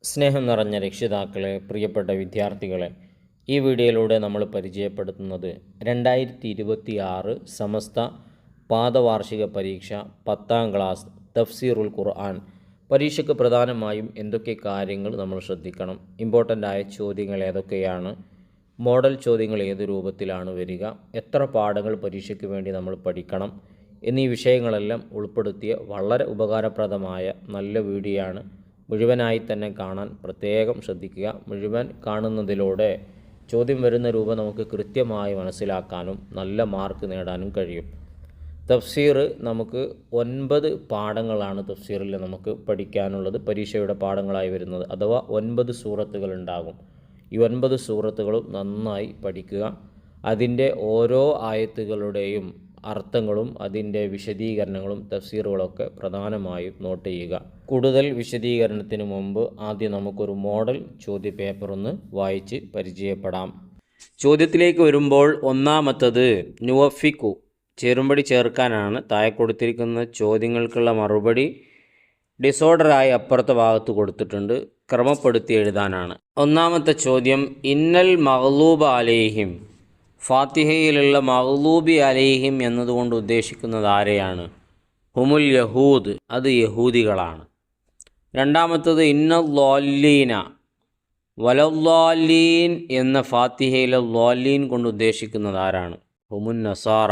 സ്നേഹം നിറഞ്ഞ രക്ഷിതാക്കളെ, പ്രിയപ്പെട്ട വിദ്യാർത്ഥികളെ, ഈ വീഡിയോയിലൂടെ നമ്മൾ പരിചയപ്പെടുത്തുന്നത് 2026 സമസ്ത പാദവാർഷിക പരീക്ഷ 10ാം ക്ലാസ് തഫ്സീറുൽ ഖുർആൻ പരീക്ഷയ്ക്ക് പ്രധാനമായും എന്തൊക്കെ കാര്യങ്ങൾ നമ്മൾ ശ്രദ്ധിക്കണം, ഇമ്പോർട്ടൻ്റ് ആയ ചോദ്യങ്ങൾ ഏതൊക്കെയാണ്, മോഡൽ ചോദ്യങ്ങൾ ഏത് രൂപത്തിലാണ് വരിക, എത്ര പാഠങ്ങൾ പരീക്ഷയ്ക്ക് വേണ്ടി നമ്മൾ പഠിക്കണം എന്നീ വിഷയങ്ങളെല്ലാം ഉൾപ്പെടുത്തിയ വളരെ ഉപകാരപ്രദമായ നല്ല വീഡിയോ ആണ്. മുഴുവനായി തന്നെ കാണാൻ പ്രത്യേകം ശ്രദ്ധിക്കുക. മുഴുവൻ കാണുന്നതിലൂടെ ചോദ്യം വരുന്ന രൂപം നമുക്ക് കൃത്യമായി മനസ്സിലാക്കാനും നല്ല മാർക്ക് നേടാനും കഴിയും. തഫ്സീർ നമുക്ക് 9 പാഠങ്ങളാണ് തഫ്സീറിൽ നമുക്ക് പഠിക്കാനുള്ളത്, പരീക്ഷയുടെ പാഠങ്ങളായി വരുന്നത്. അഥവാ 9 സൂറത്തുകൾ ഉണ്ടാകും. ഈ 9 സൂറത്തുകളും നന്നായി പഠിക്കുക. അതിൻ്റെ ഓരോ ആയത്തുകളുടെയും അർത്ഥങ്ങളും അതിൻ്റെ വിശദീകരണങ്ങളും തഫ്സീറുകളൊക്കെ പ്രധാനമായും നോട്ട് ചെയ്യുക. കൂടുതൽ വിശദീകരണത്തിന് മുമ്പ് ആദ്യം നമുക്കൊരു മോഡൽ ചോദ്യ പേപ്പർ ഒന്ന് വായിച്ച് പരിചയപ്പെടാം. ചോദ്യത്തിലേക്ക് വരുമ്പോൾ ഒന്നാമത്തത് നുവഫിക്കു, ചേരുംപടി ചേർക്കാനാണ്. താഴെ കൊടുത്തിരിക്കുന്ന ചോദ്യങ്ങൾക്കുള്ള മറുപടി ഡിസോർഡറായി അപ്പുറത്തെ ഭാഗത്ത് കൊടുത്തിട്ടുണ്ട്, ക്രമപ്പെടുത്തി എഴുതാനാണ്. ഒന്നാമത്തെ ചോദ്യം, ഇന്നൽ മഗ്ലൂബ അലൈഹിം, ഫാത്തിഹയിലുള്ള മഗ്ലൂബി അലൈഹിം എന്നതുകൊണ്ട് ഉദ്ദേശിക്കുന്നത് ആരെയാണ്? ഹുമുൽ യഹൂദ്, അത് യഹൂദികളാണ്. രണ്ടാമത്തത് ഇന്നല്ലീന, വലല്ലീൻ എന്ന ഫാത്തിഹയിലെ ലാലീൻ കൊണ്ട് ഉദ്ദേശിക്കുന്നത് ആരാണ്? ഹുമുൻ നസാറ,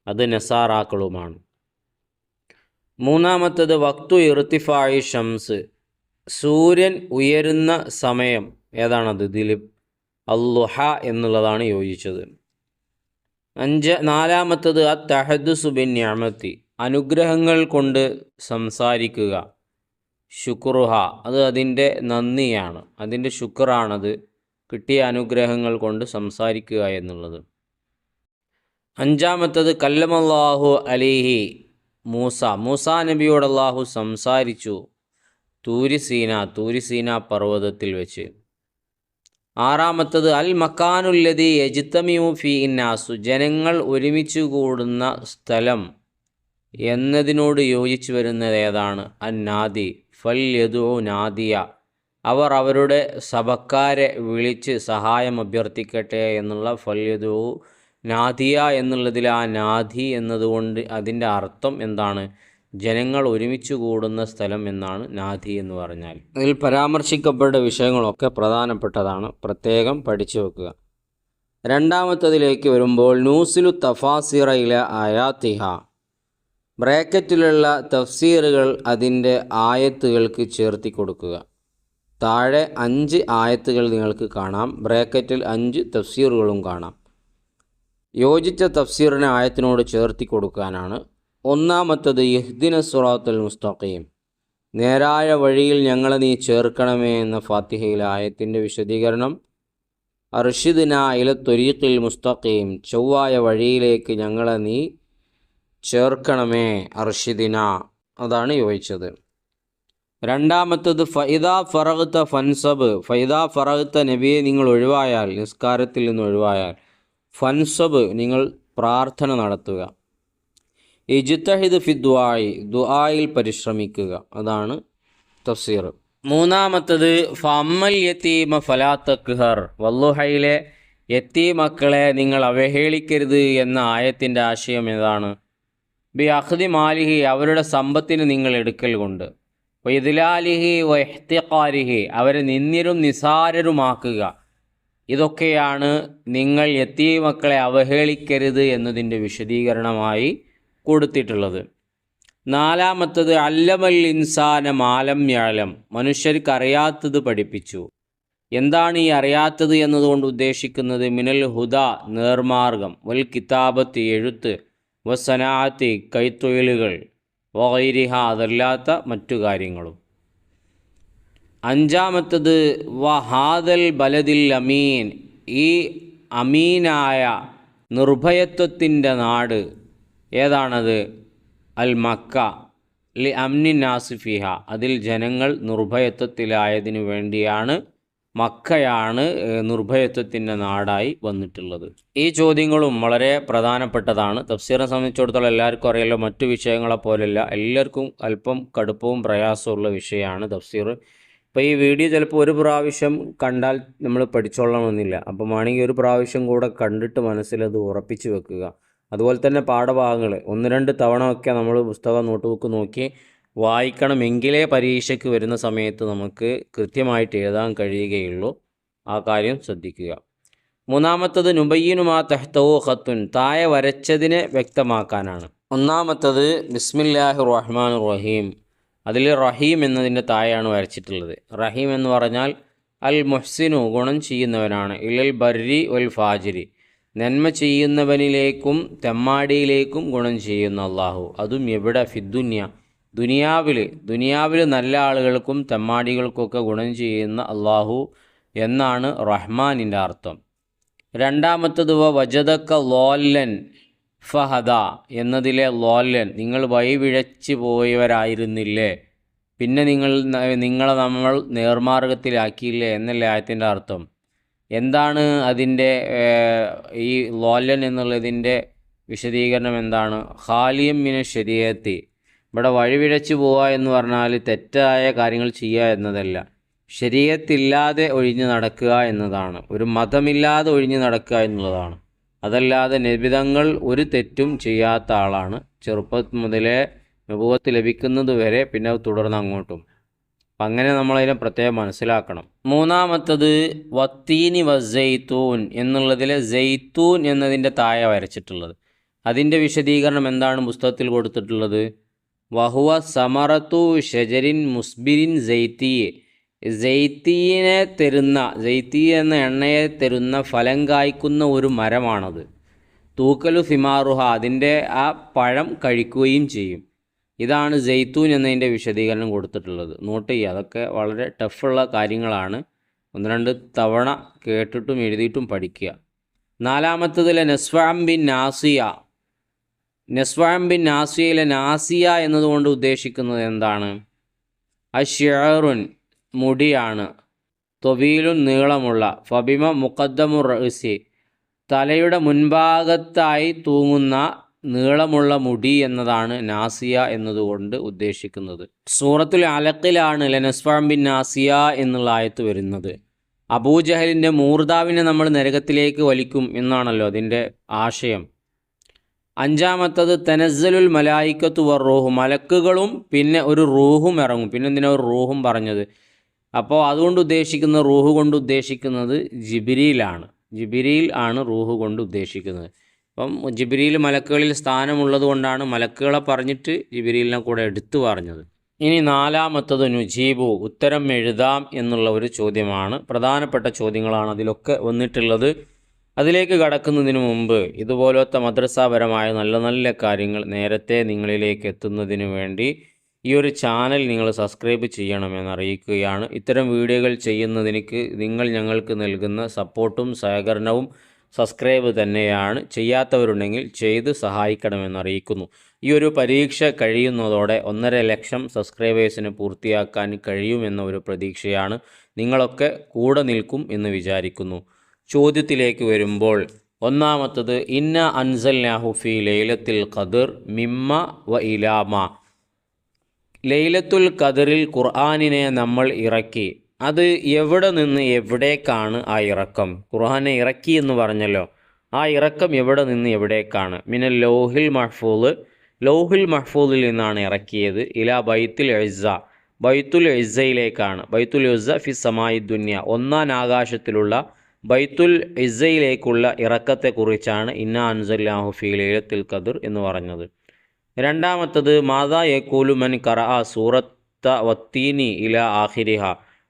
അത് നസാറാക്കളുമാണ്. മൂന്നാമത്തത് വക്തു ഇർത്തിഫായി ഷംസ്, സൂര്യൻ ഉയരുന്ന സമയം ഏതാണത്? ഇതിൽ അല്ലുഹ എന്നുള്ളതാണ് യോജിച്ചത്. നാലാമത്തത് അത്തഹദ്ദുസു ബിൻ നിഅമത്തി, അനുഗ്രഹങ്ങൾ കൊണ്ട് സംസാരിക്കുക. ശുക്റുഹ, അത് അതിൻ്റെ നന്ദിയാണ്, അതിൻ്റെ ശുക്റാണത്, കിട്ടിയ അനുഗ്രഹങ്ങൾ കൊണ്ട് സംസാരിക്കുക എന്നുള്ളത്. അഞ്ചാമത്തത് കല്ലമല്ലാഹു അലൈഹി മൂസ നബിയോട് അല്ലാഹു സംസാരിച്ചു തൂരിസീന പർവ്വതത്തിൽ വെച്ച്. ആറാമത്തത് അൽ മക്കാനുല്ലദി യജ്തമിഉ ഫീ ഇന്നാസു, ജനങ്ങൾ ഒരുമിച്ച് കൂടുന്ന സ്ഥലം എന്നതിനോട് യോജിച്ചു വരുന്നത് ഏതാണ്? അന്നാദി, ഫൽ യദുഉ നാദിയ, അവർ അവരുടെ സഭക്കാരെ വിളിച്ച് സഹായം അഭ്യർത്ഥിക്കട്ടെ എന്നുള്ള ഫൽ യദുഉ നാദിയ എന്നുള്ളതിൽ ആ നാദി എന്നതുകൊണ്ട് അതിൻ്റെ അർത്ഥം എന്താണ്? ജനങ്ങൾ ഒരുമിച്ച് കൂടുന്ന സ്ഥലം എന്നാണ് നാദി എന്ന് പറഞ്ഞാൽ. അതിൽ പരാമർശിക്കപ്പെട്ട വിഷയങ്ങളൊക്കെ പ്രധാനപ്പെട്ടതാണ്, പ്രത്യേകം പഠിച്ചു വെക്കുക. രണ്ടാമത്തതിലേക്ക് വരുമ്പോൾ നൂസിലു തഫാസിറയില ആയാത്തിഹ, ബ്രാക്കറ്റിലുള്ള തഫ്സീറുകൾ അതിൻ്റെ ആയത്തുകൾക്ക് ചേർത്തി കൊടുക്കുക. താഴെ 5 ആയത്തുകൾ നിങ്ങൾക്ക് കാണാം, ബ്രാക്കറ്റിൽ 5 തഫ്സീറുകളും കാണാം. യോജിച്ച തഫ്സീറിനെ ആയത്തിനോട് ചേർത്തി കൊടുക്കാനാണ്. ഒന്നാമത്തത് ഇഹ്ദിന സിറാത്തുൽ മുസ്തഖീം, നേരായ വഴിയിൽ ഞങ്ങളെ നീ ചേർക്കണമേ എന്ന ഫാത്തിഹയിലെ ആയത്തിൻ്റെ വിശദീകരണം. അർഷിദ്ന ഇല ത്വരീഖിൽ മുസ്തഖീം, ചൊവ്വായ വഴിയിലേക്ക് ഞങ്ങളെ നീ ചേർക്കണമേ, അർഷിദിന, അതാണ് യോജിച്ചത്. രണ്ടാമത്തത് ഫൈദാ ഫറഗ്ത ഫൻസബ്, ഫൈദാ ഫറഗ്ത നബിയെ നിങ്ങൾ ഒഴിവായാൽ, നിസ്കാരത്തിൽ നിന്ന് ഒഴിവായാൽ, ഫൻസബ് നിങ്ങൾ പ്രാർത്ഥന നടത്തുക. ഇജ്തഹിദ് ഫി ദുആഇ, ദുആയിൽ പരിശ്രമിക്കുക, അതാണ് തഫ്സീർ. മൂന്നാമത്തത് ഫഅമ്മൽ യതീമ ഫലാ തഖ്ഹർ, വല്ലുഹയിലെ യതീമക്കളെ നിങ്ങൾ അവഹേളിക്കരുത് എന്ന ആയത്തിൻ്റെ ആശയം ഏതാണ്? ബി അഖ്ദി മാലിഹി, അവരുടെ സമ്പത്തിന് നിങ്ങൾ എടുക്കൽ കൊണ്ട്, വഇദ്ലാലിഹി വഇഹ്തിഖാരിഹി, അവരെ നിന്ദ്യരും നിസാരരുമാക്കുക. ഇതൊക്കെയാണ് നിങ്ങൾ യതീമക്കളെ അവഹേളിക്കരുത് എന്നതിൻ്റെ വിശദീകരണമായി കൊടുത്തിട്ടുള്ളത്. നാലാമത്തത് അല്ലമൽ ഇൻസാന മാലം യഅലം, മനുഷ്യർക്ക് അറിയാത്തത് പഠിപ്പിച്ചു. എന്താണ് ഈ അറിയാത്തത് എന്നതുകൊണ്ട് ഉദ്ദേശിക്കുന്നത്? മിനൽ ഹുദ, നേർമാർഗം, വൽ കിതാബത്ത്, എഴുത്ത്, വസനാഅത്തി, കൈത്തൊഴിലുകൾ, വഗൈരിഹ, അതല്ലാത്ത മറ്റു കാര്യങ്ങളും. അഞ്ചാമത്തത് വഹാദൽ ബലദിൽ അമീൻ, ഈ അമീനായ നിർഭയത്വത്തിൻ്റെ നാട് ഏതാണത്? അൽ മക്ക, ലി അംനി നാസിഫിഹ, അതിൽ ജനങ്ങൾ നിർഭയത്വത്തിലായതിനു വേണ്ടിയാണ്, മക്കയാണ് നിർഭയത്വത്തിൻ്റെ നാടായി വന്നിട്ടുള്ളത്. ഈ ചോദ്യങ്ങളും വളരെ പ്രധാനപ്പെട്ടതാണ്. തഫ്സീറിനെ സംബന്ധിച്ചിടത്തോളം എല്ലാവർക്കും അറിയാലോ, മറ്റു വിഷയങ്ങളെ പോലെയല്ല, എല്ലാവർക്കും അല്പം കടുപ്പവും പ്രയാസമുള്ള വിഷയമാണ് തഫ്സീർ. അപ്പോൾ ഈ വീഡിയോ ചിലപ്പോൾ ഒരു പ്രാവശ്യം കണ്ടാൽ നമ്മൾ പഠിച്ചോളണമെന്നില്ല. അപ്പം വേണമെങ്കിൽ ഒരു പ്രാവശ്യം കൂടെ കണ്ടിട്ട് മനസ്സിലത് ഉറപ്പിച്ച് വെക്കുക. അതുപോലെ തന്നെ പാഠഭാഗങ്ങൾ 1-2 തവണ ഒക്കെ നമ്മൾ പുസ്തകം നോട്ട് ബുക്ക് നോക്കി വായിക്കണമെങ്കിലേ പരീക്ഷയ്ക്ക് വരുന്ന സമയത്ത് നമുക്ക് കൃത്യമായിട്ട് എഴുതാൻ കഴിയുകയുള്ളൂ. ആ കാര്യം ശ്രദ്ധിക്കുക. മൂന്നാമത്തത് നുബയ്യിനുമാ തഹ്തഹു ഖത്തുൻ, താഴെ വരച്ചതിനെ വ്യക്തമാക്കാനാണ്. ഒന്നാമത്തത് ബിസ്മില്ലാഹിർ റഹ്മാനിർ റഹീം. അതിൽ റഹീം എന്നതിൻ്റെ താഴെയാണ് വരച്ചിട്ടുള്ളത്. റഹീം എന്ന് പറഞ്ഞാൽ അൽ മുഹ്സിനു, ഗുണം ചെയ്യുന്നവനാണ്, ഇലൽ ബർരി വൽ ഫാജിരി, നന്മ ചെയ്യുന്നവനിലേക്കും തെമ്മാടിയിലേക്കും ഗുണം ചെയ്യുന്ന അള്ളാഹു. അതും എവിടെ? ഫിദ്ദുന്യ, ദുനിയാവിൽ നല്ല ആളുകൾക്കും തെമ്മാടികൾക്കൊക്കെ ഗുണം ചെയ്യുന്ന അള്ളാഹു എന്നാണ് റഹ്മാനിൻ്റെ അർത്ഥം. രണ്ടാമത്തത് വജദക്ക ലോല്ലൻ ഫഹദ എന്നതിലെ ലോല്ലൻ, നിങ്ങൾ വഴിപിഴച്ച് പോയവരായിരുന്നില്ലേ, പിന്നെ നിങ്ങളെ നമ്മൾ നേർമാർഗത്തിലാക്കിയില്ലേ എന്നല്ലേ ആയത്തിൻ്റെ അർത്ഥം. എന്താണ് അതിൻ്റെ ഈ ലോല്ലൻ എന്നുള്ളതിൻ്റെ വിശദീകരണം എന്താണ്? ഖാലിയം മിന ശരീഅത്തി, ഇവിടെ വഴിപിഴച്ച് പോവുക എന്ന് പറഞ്ഞാൽ തെറ്റായ കാര്യങ്ങൾ ചെയ്യുക എന്നതല്ല, ശരീഅത്തില്ലാതെ ഒഴിഞ്ഞു നടക്കുക എന്നതാണ്, ഒരു മതമില്ലാതെ ഒഴിഞ്ഞു നടക്കുക എന്നുള്ളതാണ്. അതല്ലാതെ നബിതങ്ങൾ ഒരു തെറ്റും ചെയ്യാത്ത ആളാണ്, ചെറുപ്പം മുതലേ നബുവത്ത് ലഭിക്കുന്നത് വരെ, പിന്നെ തുടർന്ന് അങ്ങോട്ടും. അപ്പം അങ്ങനെ നമ്മളതിനെ പ്രത്യേകം മനസ്സിലാക്കണം. മൂന്നാമത്തത് വത്തീനി വസൈത്തൂൻ എന്നുള്ളതിലെ സൈത്തൂൻ എന്നതിൻ്റെ താഴെ വരച്ചിട്ടുള്ളത്. അതിൻ്റെ വിശദീകരണം എന്താണ് പുസ്തകത്തിൽ കൊടുത്തിട്ടുള്ളത്? വഹുവ സമറത്തു ഷജരിൻ മുസ്ബിരിൻ സൈത്തിയെ, സൈത്തീനെ തരുന്ന, സൈത്തീ എന്ന എണ്ണയെ തരുന്ന ഫലം കായ്ക്കുന്ന ഒരു മരമാണത്. തൂക്കലു സിമാറുഹ, അതിൻ്റെ ആ പഴം കഴിക്കുകയും ചെയ്യും. ഇതാണ് സൈത്തൂൻ എന്നതിൻ്റെ വിശദീകരണം കൊടുത്തിട്ടുള്ളത്. നോട്ട് ചെയ്യുക, അതൊക്കെ വളരെ ടഫുള്ള കാര്യങ്ങളാണ്. 1-2 തവണ കേട്ടിട്ടും എഴുതിയിട്ടും പഠിക്കുക. നാലാമത്തതിലെ നസ്വാം ബിൻ നാസിയ. നസ്വാം ബിൻ നാസിയയിലെ നാസിയ എന്നതുകൊണ്ട് ഉദ്ദേശിക്കുന്നത് എന്താണ്? അഷ്യറുൻ, മുടിയാണ്, തൊവീലുൻ, നീളമുള്ള, ഫബിമ മുഖദ്ദമുർ റഅ്സി, തലയുടെ മുൻഭാഗത്തായി തൂങ്ങുന്ന നീളമുള്ള മുടി എന്നതാണ് നാസിയ എന്നതുകൊണ്ട് ഉദ്ദേശിക്കുന്നത്. സൂറത്തുൽ അലഖിലാണ് ലനസ്ഫഅൻ ബിൻ നാസിയ എന്നുള്ള ആയത്ത് വരുന്നത്. അബൂജഹലിൻ്റെ മൂർദാവിനെ നമ്മൾ നരകത്തിലേക്ക് വലിക്കും എന്നാണല്ലോ അതിൻ്റെ ആശയം. അഞ്ചാമത്തത് തനസ്സലുൽ മലായിക്കത്തു വറൂഹു, മലക്കുകളും പിന്നെ ഒരു റൂഹും ഇറങ്ങും. പിന്നെ എന്തിനാ ഒരു റൂഹും പറഞ്ഞത്? അപ്പോൾ അതുകൊണ്ട് ഉദ്ദേശിക്കുന്ന, റൂഹ് കൊണ്ട് ഉദ്ദേശിക്കുന്നത് ജിബ്രീലാണ്. ജിബ്രീൽ ആണ് റൂഹ് കൊണ്ട് ഉദ്ദേശിക്കുന്നത്. അപ്പം ജിബ്രീൽ മലക്കുകളിൽ സ്ഥാനമുള്ളത് കൊണ്ടാണ് മലക്കുകളെ പറഞ്ഞിട്ട് ജിബ്രീലിനെ കൂടെ എടുത്തു പറഞ്ഞത്. ഇനി നാലാമത്തത് നുജീബു, ഉത്തരം എഴുതാം എന്നുള്ള ഒരു ചോദ്യമാണ്. പ്രധാനപ്പെട്ട ചോദ്യങ്ങളാണ് അതിലൊക്കെ വന്നിട്ടുള്ളത്. അതിലേക്ക് കടക്കുന്നതിന് മുമ്പ് ഇതുപോലത്തെ മദ്രസാപരമായ നല്ല നല്ല കാര്യങ്ങൾ നേരത്തെ നിങ്ങളിലേക്ക് എത്തുന്നതിന് വേണ്ടി ഈ ഒരു ചാനൽ നിങ്ങൾ സബ്സ്ക്രൈബ് ചെയ്യണമെന്ന് അറിയിക്കുകയാണ്. ഇത്തരം വീഡിയോകൾ ചെയ്യുന്നതിന് നിങ്ങൾ ഞങ്ങൾക്ക് നൽകുന്ന സപ്പോർട്ടും സഹകരണവും സബ്സ്ക്രൈബ് തന്നെയാണ്. ചെയ്യാത്തവരുണ്ടെങ്കിൽ ചെയ്ത് സഹായിക്കണമെന്ന് അറിയിക്കുന്നു. ഈ ഒരു പരീക്ഷ കഴിയുന്നതോടെ 1.5 ലക്ഷം സബ്സ്ക്രൈബേഴ്സിന് പൂർത്തിയാക്കാൻ കഴിയുമെന്ന ഒരു പ്രതീക്ഷയാണ്. നിങ്ങളൊക്കെ കൂടെ നിൽക്കും എന്ന് വിചാരിക്കുന്നു. ചോദ്യത്തിലേക്ക് വരുമ്പോൾ ഒന്നാമത്തത് ഇന്ന അൻസൽനാഹു ഫീ ലൈലത്തുൽ ഖദർ മിമ്മ വ ഇലാമ, ലൈലത്തുൽ ഖദറിൽ ഖുർആനിനെ നമ്മൾ ഇറക്കി. അത് എവിടെ നിന്ന് എവിടേക്കാണ് ആ ഇറക്കം? ഖുർആനെ ഇറക്കി എന്ന് പറഞ്ഞല്ലോ, ആ ഇറക്കം എവിടെ നിന്ന് എവിടേക്കാണ്? മിനൽ ലൗഹിൽ മഹ്ഫൂദ്, ലൗഹിൽ മഹ്ഫൂദിൽ നിന്നാണ് ഇറക്കിയത്. ഇലാ ബൈത്തുൽ ഇസ്സ, ബൈത്തുൽ ഇസ്സയിലേക്കാണ്. ബൈത്തുൽ ഇസ്സ ഫി സമായി ദുനിയ, 1-ാം ആകാശത്തിലുള്ള ബൈത്തുൽ ഇസ്സയിലേക്കുള്ള ഇറക്കത്തെക്കുറിച്ചാണ് ഇന്ന അൻസൽനാഹു ഫീ ലൈലത്തുൽ ഖദർ എന്ന് പറഞ്ഞത്. രണ്ടാമത്തത് മാദാ യഖൂലു മൻ ഖറഅ സൂറത്ത വത്തീനി ഇലാ ആഖിരിഹ,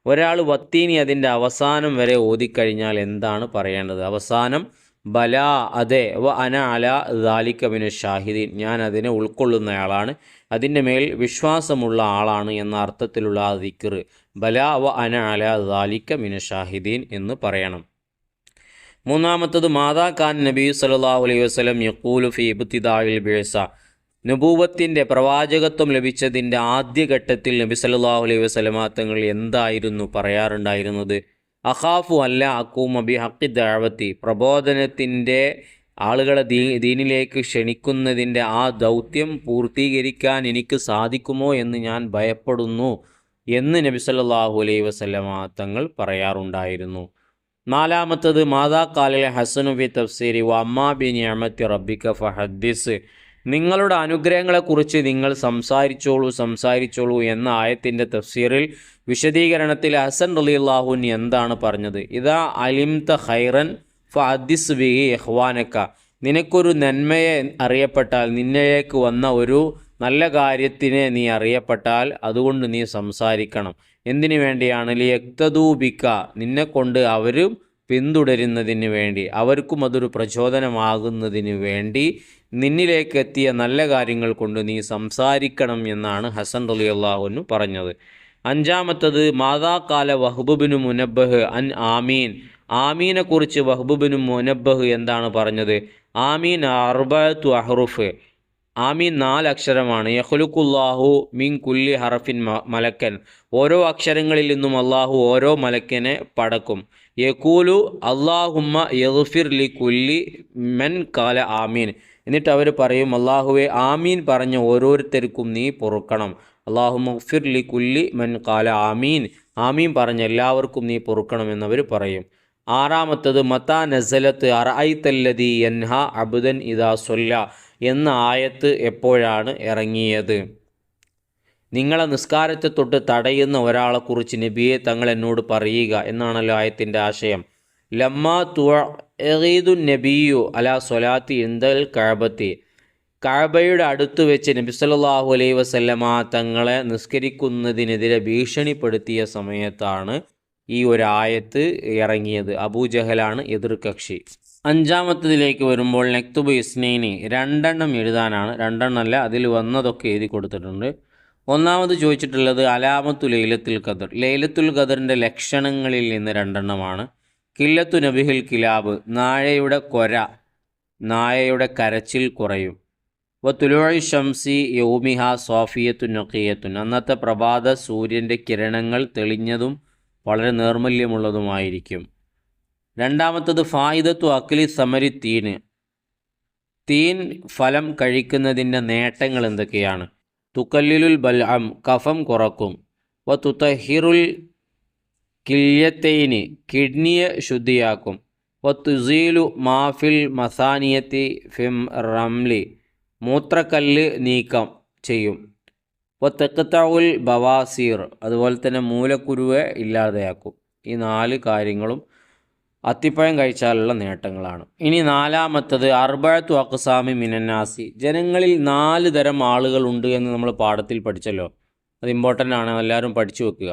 ഒരാൾ വത്തീനി അതിൻ്റെ അവസാനം വരെ ഓതിക്കഴിഞ്ഞാൽ എന്താണ് പറയേണ്ടത്? അവസാനം ബലാ, അതെ, വ അന അല ദാലിക മിന ഷാഹിദീൻ, ഞാൻ അതിനെ ഉൾക്കൊള്ളുന്നയാളാണ്, അതിൻ്റെ മേൽ വിശ്വാസമുള്ള ആളാണ് എന്ന അർത്ഥത്തിലുള്ള ആ ദിക്ർ ബലാ വ അന അല ദാലിക മിന ഷാഹിദീൻ എന്ന് പറയണം. മൂന്നാമത്തത് മാദാ ഖാൻ നബി സല്ലല്ലാഹു അലൈഹി വസല്ലം യഖൂലു ഫി ഇബ്തിദാഇൽ ബിഅസ, നബൂവത്തിൻ്റെ പ്രവാചകത്വം ലഭിച്ചതിൻ്റെ ആദ്യഘട്ടത്തിൽ നബി സല്ലല്ലാഹു അലൈഹി വസല്ലമ തങ്ങൾ എന്തായിരുന്നു പറയാറുണ്ടായിരുന്നത്? അഖാഫു അല്ല അഖൂമ ബി ഹഖി ദഅവത്തി, പ്രബോധനത്തിൻ്റെ ആളുകളെ ദീനിലേക്ക് ക്ഷണിക്കുന്നതിൻ്റെ ആ ദൗത്യം പൂർത്തീകരിക്കാൻ എനിക്ക് സാധിക്കുമോ എന്ന് ഞാൻ ഭയപ്പെടുന്നു. എന്ന് നബി സല്ലല്ലാഹു അലൈഹി വസല്ലമ തങ്ങൾ പറയാറുണ്ടായിരുന്നു. നാലാമത്തത് മാതാ കാലലെ ഹസനു ബി തഫ്സീരി വ അമ്മാ ബി നിഅമത്തി റബ്ബിക ഫഹദ്ദിസ്. നിങ്ങളുടെ അനുഗ്രഹങ്ങളെക്കുറിച്ച് നിങ്ങൾ സംസാരിച്ചോളൂ എന്ന ആയത്തിൻ്റെ തഫ്സീറിൽ വിശദീകരണത്തിൽ ഹസൻ റളിയല്ലാഹു അൻഹു എന്താണ് പറഞ്ഞത്? ഇദാ അലിംത ഖൈറൻ ഫഹദ്ദിസ് ബിഹി ഇഖ്വാനക. നിനക്കൊരു നന്മയെ അറിയപ്പെട്ടാൽ, നിന്നിലേക്ക് വന്ന ഒരു നല്ല കാര്യത്തിനെ നീ അറിയപ്പെട്ടാൽ അതുകൊണ്ട് നീ സംസാരിക്കണം. എന്തിനു വേണ്ടിയാണ്? ലിയക്തദൂബിക, നിന്നെക്കൊണ്ട് അവരും പിന്തുടരുന്നതിന് വേണ്ടി, അവർക്കും അതൊരു പ്രചോദനമാകുന്നതിന് വേണ്ടി നിന്നിലേക്ക് എത്തിയ നല്ല കാര്യങ്ങൾ കൊണ്ട് നീ സംസാരിക്കണം എന്നാണ് ഹസൻ റളിയല്ലാഹു അൻഹു പറഞ്ഞത്. അഞ്ചാമത്തത് മാതാ കാല വഹ്ബ് ബിനു മുനബ്ബഹ് അൻ ആമീൻ. ആമീനെക്കുറിച്ച് വഹ്ബ് ബിനു മുനബ്ബഹ് എന്താണ് പറഞ്ഞത്? ആമീൻ അർബഅത്തു അഹ്റുഫ്. ആമീൻ 4 അക്ഷരമാണ്. യഖ്ലുഖുല്ലാഹു മിൻ കുല്ലി ഹറഫിൻ മലക്കൻ. ഓരോ അക്ഷരങ്ങളിൽ നിന്നും അള്ളാഹു ഓരോ മലക്കിനെ പടക്കും. യഖൂലു അല്ലാഹുമ്മ യഗ്ഫിർ ലി കുല്ലി മൻ കാല ആമീൻ. എന്നിട്ട് അവർ പറയും, അള്ളാഹുവെ ആമീൻ പറഞ്ഞ ഓരോരുത്തർക്കും നീ പൊറുക്കണം. അല്ലാഹുമ്മ ഗ്ഫിർ ലി കുല്ലി മൻ കാല ആമീൻ. ആമീൻ പറഞ്ഞ എല്ലാവർക്കും നീ പൊറുക്കണമെന്നവർ പറയും. ആറാമത്തത് മത്താ നസലത്ത് അറഅയ്തല്ലദീ യൻഹാ അബ്ദൻ ഇദാ സ്വല്ല എന്ന ആയത്ത് എപ്പോഴാണ് ഇറങ്ങിയത്? നിങ്ങളെ നിസ്കാരത്തെ തൊട്ട് തടയുന്ന ഒരാളെക്കുറിച്ച് നബിയെ തങ്ങൾ എന്നോട് പറയുക എന്നാണല്ലോ ആയത്തിൻ്റെ ആശയം. ലമ്മാ തുഅീദു നബിയു അലാ സ്വലാത്തി ഇൻദൽ കഅബത്തി. കഅബയുടെ അടുത്ത് വെച്ച് നബി സല്ലല്ലാഹു അലൈഹി വസല്ലമ തങ്ങളെ നിസ്കരിക്കുന്നതിനെതിരെ ഭീഷണിപ്പെടുത്തിയ സമയത്താണ് ഈ ഒരു ആയത്ത് ഇറങ്ങിയത്. അബൂജഹലാണ് എതിർകക്ഷി. അഞ്ചാമത്തതിലേക്ക് വരുമ്പോൾ നക്തുബ് ഇസ്നൈനി, 2 എഴുതാനാണ്. 2 അല്ല, അതിൽ വന്നതൊക്കെ എഴുതി കൊടുത്തിട്ടുണ്ട്. ഒന്നാമത് ചോദിച്ചിട്ടുള്ളത് അലാമത്തു ലൈലത്തുൽ ഖദർ. ലൈലത്തുൽ ഖദറിൻ്റെ ലക്ഷണങ്ങളിൽ നിന്ന് 2 കില്ലത്തു നബിഹിൽ കിലാബ്, നായയുടെ കരച്ചിൽ കുറയും. വതുലൂഇ ഷംസി യൗമിഹ സോഫിയത്തു നഖിയത്തുൻ, അന്നത്തെ പ്രഭാത സൂര്യൻ്റെ കിരണങ്ങൾ തെളിഞ്ഞതും വളരെ നൈർമല്യമുള്ളതുമായിരിക്കും. രണ്ടാമത്തത് ഫായിദത്തു അക്ലി സമരി തീൻ. തീൻ ഫലം കഴിക്കുന്നതിൻ്റെ നേട്ടങ്ങൾ എന്തൊക്കെയാണ്? തുക്കല്ലിലുൽ ബൽഅം, കഫം കുറക്കും. വ തുതഹിറുൽ കില്യത്തൈനി, കിഡ്നിയെ ശുദ്ധിയാക്കും. വ തുസീലു മാഫിൽ മസാനിയത്തി ഫിം റംലി, മൂത്രക്കല്ല് നീക്കം ചെയ്യും. വ തഖ്തഉൽ ബവാസീർ, അതുപോലെ തന്നെ മൂലക്കുരുവെ ഇല്ലാതെയാക്കും. ഈ 4 കാര്യങ്ങളും അത്തിപ്പഴം കഴിച്ചാലുള്ള നേട്ടങ്ങളാണ്. ഇനി നാലാമത്തത് അർബഅത്തു അഖ്സാമി മിനന്നാസി. ജനങ്ങളിൽ 4 തരം ആളുകളുണ്ട് എന്ന് നമ്മൾ പാഠത്തിൽ പഠിച്ചല്ലോ. അത് ഇമ്പോർട്ടൻ്റ് ആണ്, എല്ലാവരും പഠിച്ചു വെക്കുക.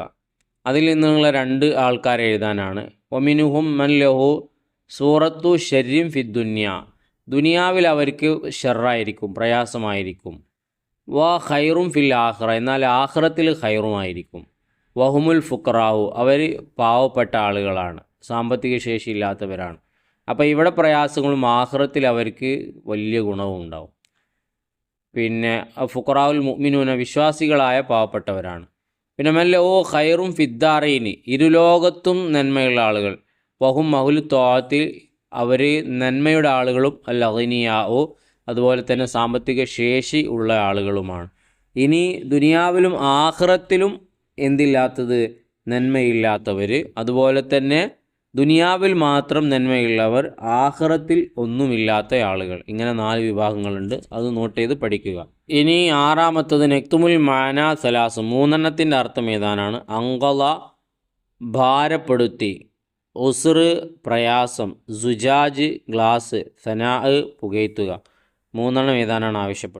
അതിൽ നിന്നുള്ള 2 ആൾക്കാരെ എഴുതാനാണ്. വമിനുഹും മൻ ലഹു സൂറത്തു ഷർരിൻ ഫി ദുനിയ, ദുനിയാവിൽ അവർക്ക് ഷർറായിരിക്കും, പ്രയാസമായിരിക്കും. വ ഖൈറും ഫിൽ ആഖിറ, എന്നാൽ ആഖിറത്തിൽ ഖൈറുമായിരിക്കും. വഹുമുൽ ഫുഖറാഹു, അവർ പാവപ്പെട്ട ആളുകളാണ്, സാമ്പത്തിക ശേഷി ഇല്ലാത്തവരാണ്. അപ്പോൾ ഇവിടെ പ്രയാസങ്ങളും ആഖിറത്തിൽ അവർക്ക് വലിയ ഗുണവും ഉണ്ടാവും. പിന്നെ ഫുഖറാഉൽ മുഅ്മിനൂന, വിശ്വാസികളായ പാവപ്പെട്ടവരാണ്. പിന്നെ മല്ല ഓ ഖൈറും ഫിദ്ദാറൈനി, ഇരുലോകത്തും നന്മയുള്ള ആളുകൾ. വഹും അഹ്ലു ത്വാഅത്തി, അവർ നന്മയുടെ ആളുകളും. അൽ അഗ്നിയാഉ, അതുപോലെ തന്നെ സാമ്പത്തിക ശേഷി ഉള്ള ആളുകളുമാണ്. ഇനി ദുനിയാവിലും ആഖിറത്തിലും എന്തില്ലാത്തത്? നന്മയില്ലാത്തവർ. അതുപോലെ തന്നെ ദുനിയാവിൽ മാത്രം നന്മയുള്ളവർ, ആഖിറത്തിൽ ഒന്നുമില്ലാത്ത ആളുകൾ. ഇങ്ങനെ 4 വിഭാഗങ്ങളുണ്ട്, അത് നോട്ട് ചെയ്ത് പഠിക്കുക. ഇനി ആറാമത്തത് നക്തുമുൽ മാന സലാസ്, 3 അർത്ഥം ഏതാനാണ്? അങ്കല, ഭാരപ്പെടുത്തി. ഉസ്ർ, പ്രയാസം. സുജാജ്, ഗ്ലാസ്. സനാ, പുകയ്ത്തുക. 3 ഏതാനാണ് ആവശ്യപ്പെട്ടത്.